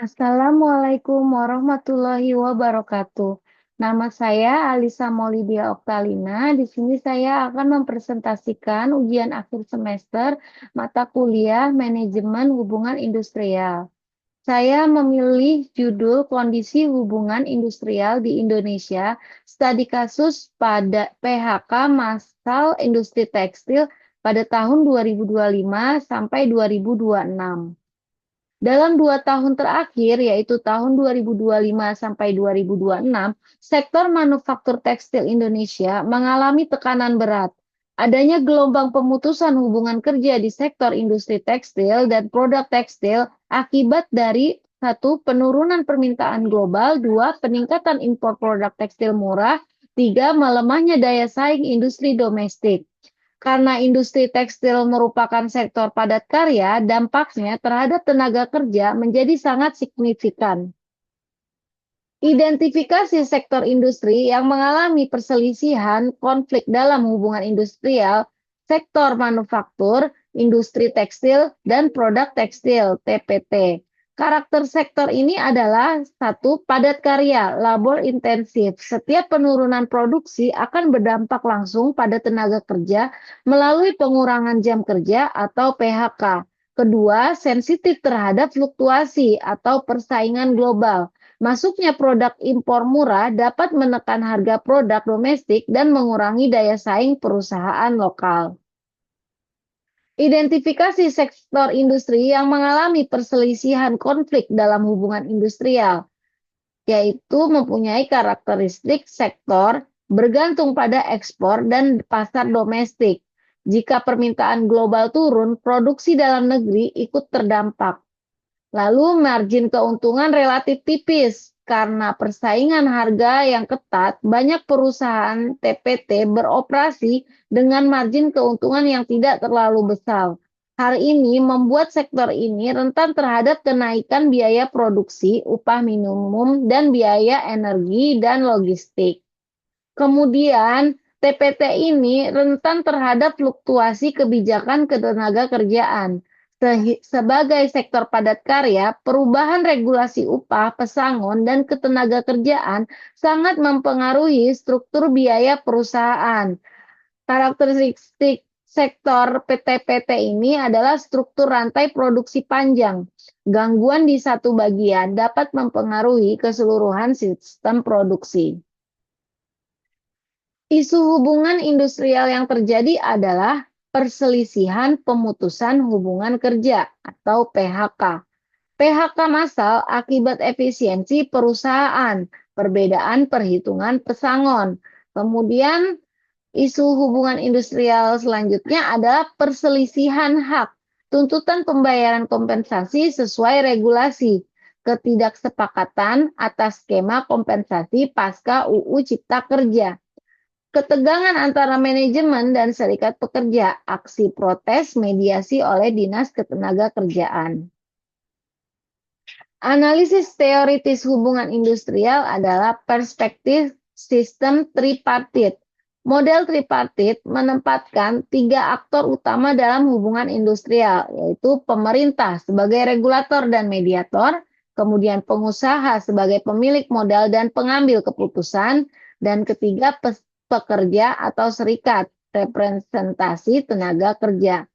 Assalamualaikum warahmatullahi wabarakatuh. Nama saya Alisa Maulidia Oktalina. Di sini saya akan mempresentasikan ujian akhir semester mata kuliah Manajemen Hubungan Industrial. Saya memilih judul Kondisi Hubungan Industrial di Indonesia, studi kasus pada PHK massal industri tekstil pada tahun 2025 sampai 2026. Dalam 2 tahun terakhir, yaitu tahun 2025 sampai 2026, sektor manufaktur tekstil Indonesia mengalami tekanan berat. Adanya gelombang pemutusan hubungan kerja di sektor industri tekstil dan produk tekstil akibat dari satu, penurunan permintaan global, dua, peningkatan impor produk tekstil murah, tiga, melemahnya daya saing industri domestik. Karena industri tekstil merupakan sektor padat karya, dampaknya terhadap tenaga kerja menjadi sangat signifikan. Identifikasi sektor industri yang mengalami perselisihan konflik dalam hubungan industrial, sektor manufaktur, industri tekstil, dan produk tekstil (TPT). Karakter sektor ini adalah satu, padat karya, labor intensif. Setiap penurunan produksi akan berdampak langsung pada tenaga kerja melalui pengurangan jam kerja atau PHK. Kedua, sensitif terhadap fluktuasi atau persaingan global. Masuknya produk impor murah dapat menekan harga produk domestik dan mengurangi daya saing perusahaan lokal. Identifikasi sektor industri yang mengalami perselisihan konflik dalam hubungan industrial, yaitu mempunyai karakteristik sektor bergantung pada ekspor dan pasar domestik. Jika permintaan global turun, produksi dalam negeri ikut terdampak. Lalu margin keuntungan relatif tipis karena persaingan harga yang ketat, banyak perusahaan TPT beroperasi dengan margin keuntungan yang tidak terlalu besar. Hal ini membuat sektor ini rentan terhadap kenaikan biaya produksi, upah minimum, dan biaya energi dan logistik. Kemudian, TPT ini rentan terhadap fluktuasi kebijakan ketenaga kerjaan. Sebagai sektor padat karya, perubahan regulasi upah, pesangon, dan ketenaga kerjaan sangat mempengaruhi struktur biaya perusahaan. Karakteristik sektor PT-PT ini adalah struktur rantai produksi panjang. Gangguan di satu bagian dapat mempengaruhi keseluruhan sistem produksi. Isu hubungan industrial yang terjadi adalah perselisihan pemutusan hubungan kerja atau PHK. PHK massal akibat efisiensi perusahaan, perbedaan perhitungan pesangon. Kemudian isu hubungan industrial selanjutnya adalah perselisihan hak, tuntutan pembayaran kompensasi sesuai regulasi, ketidaksepakatan atas skema kompensasi pasca UU Cipta Kerja. Ketegangan antara manajemen dan serikat pekerja, aksi protes mediasi oleh Dinas Ketenagakerjaan. Analisis teoritis hubungan industrial adalah perspektif sistem tripartit. Model tripartit menempatkan 3 aktor utama dalam hubungan industrial, yaitu pemerintah sebagai regulator dan mediator, kemudian pengusaha sebagai pemilik modal dan pengambil keputusan, dan ketiga pekerja atau serikat, representasi tenaga kerja.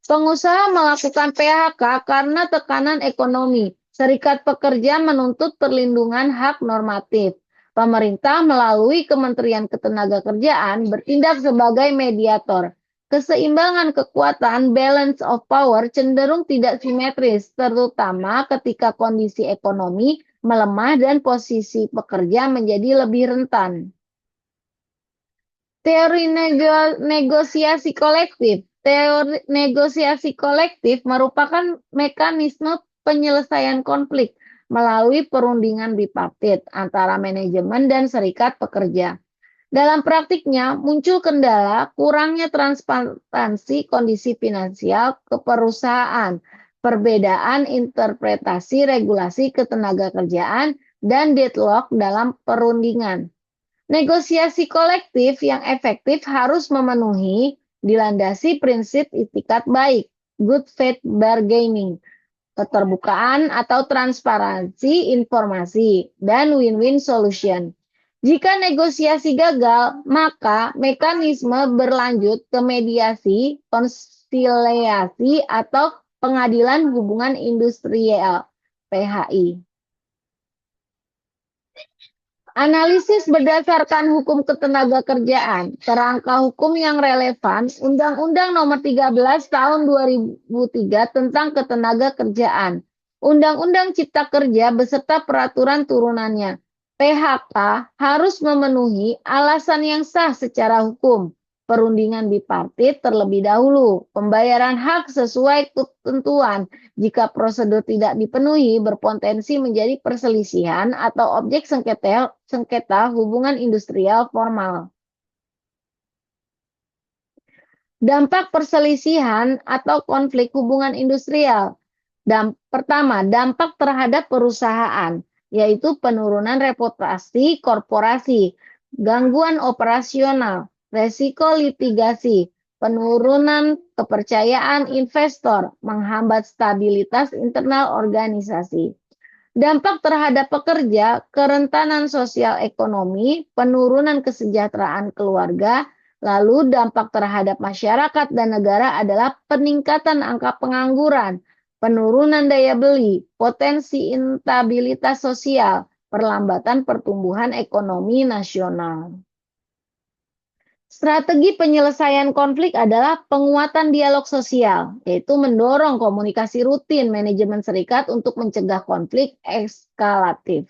Pengusaha melakukan PHK karena tekanan ekonomi. Serikat pekerja menuntut perlindungan hak normatif. Pemerintah melalui Kementerian Ketenagakerjaan bertindak sebagai mediator. Keseimbangan kekuatan, balance of power, cenderung tidak simetris, terutama ketika kondisi ekonomi melemah dan posisi pekerja menjadi lebih rentan. Teori negosiasi kolektif. Teori negosiasi kolektif merupakan mekanisme penyelesaian konflik melalui perundingan bipartit antara manajemen dan serikat pekerja. Dalam praktiknya, muncul kendala kurangnya transparansi kondisi finansial keperusahaan, perbedaan interpretasi regulasi ketenagakerjaan, dan deadlock dalam perundingan. Negosiasi kolektif yang efektif harus dilandasi prinsip itikat baik, good faith bargaining, keterbukaan atau transparansi informasi, dan win-win solution. Jika negosiasi gagal, maka mekanisme berlanjut ke mediasi, konsiliasi, atau pengadilan hubungan industrial (PHI). Analisis berdasarkan hukum ketenagakerjaan. Kerangka hukum yang relevan, Undang-Undang Nomor 13 Tahun 2003 tentang Ketenagakerjaan, Undang-Undang Cipta Kerja beserta peraturan turunannya. PHK harus memenuhi alasan yang sah secara hukum, perundingan bipartit terlebih dahulu, pembayaran hak sesuai ketentuan. Jika prosedur tidak dipenuhi, berpotensi menjadi perselisihan atau objek sengketa hubungan industrial formal. Dampak perselisihan atau konflik hubungan industrial. Pertama, dampak terhadap perusahaan, yaitu penurunan reputasi korporasi, gangguan operasional, resiko litigasi, penurunan kepercayaan investor, menghambat stabilitas internal organisasi. Dampak terhadap pekerja, kerentanan sosial ekonomi, penurunan kesejahteraan keluarga, lalu dampak terhadap masyarakat dan negara adalah peningkatan angka pengangguran, penurunan daya beli, potensi instabilitas sosial, perlambatan pertumbuhan ekonomi nasional. Strategi penyelesaian konflik adalah penguatan dialog sosial, yaitu mendorong komunikasi rutin manajemen serikat untuk mencegah konflik eskalatif.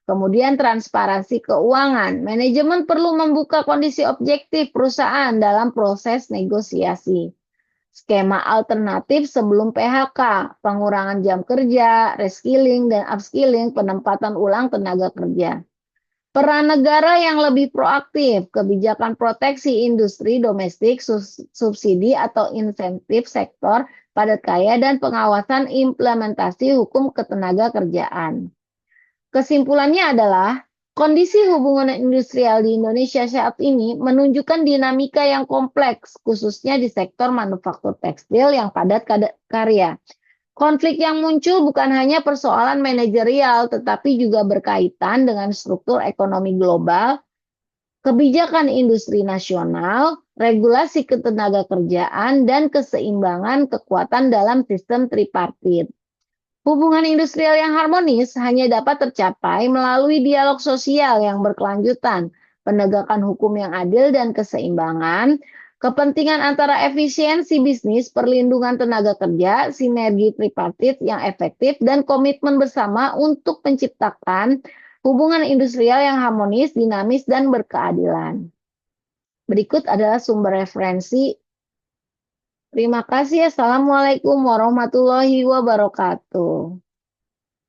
Kemudian transparansi keuangan. Manajemen perlu membuka kondisi objektif perusahaan dalam proses negosiasi. Skema alternatif sebelum PHK, pengurangan jam kerja, reskilling dan upskilling, penempatan ulang tenaga kerja. Peran negara yang lebih proaktif, kebijakan proteksi industri domestik, subsidi atau insentif sektor padat karya, dan pengawasan implementasi hukum ketenagakerjaan. Kesimpulannya adalah, kondisi hubungan industrial di Indonesia saat ini menunjukkan dinamika yang kompleks, khususnya di sektor manufaktur tekstil yang padat karya. Konflik yang muncul bukan hanya persoalan manajerial, tetapi juga berkaitan dengan struktur ekonomi global, kebijakan industri nasional, regulasi ketenagakerjaan, dan keseimbangan kekuatan dalam sistem tripartit. Hubungan industrial yang harmonis hanya dapat tercapai melalui dialog sosial yang berkelanjutan, penegakan hukum yang adil dan keseimbangan, kepentingan antara efisiensi bisnis, perlindungan tenaga kerja, sinergi tripartit yang efektif, dan komitmen bersama untuk menciptakan hubungan industrial yang harmonis, dinamis, dan berkeadilan. Berikut adalah sumber referensi. Terima kasih. Assalamualaikum warahmatullahi wabarakatuh.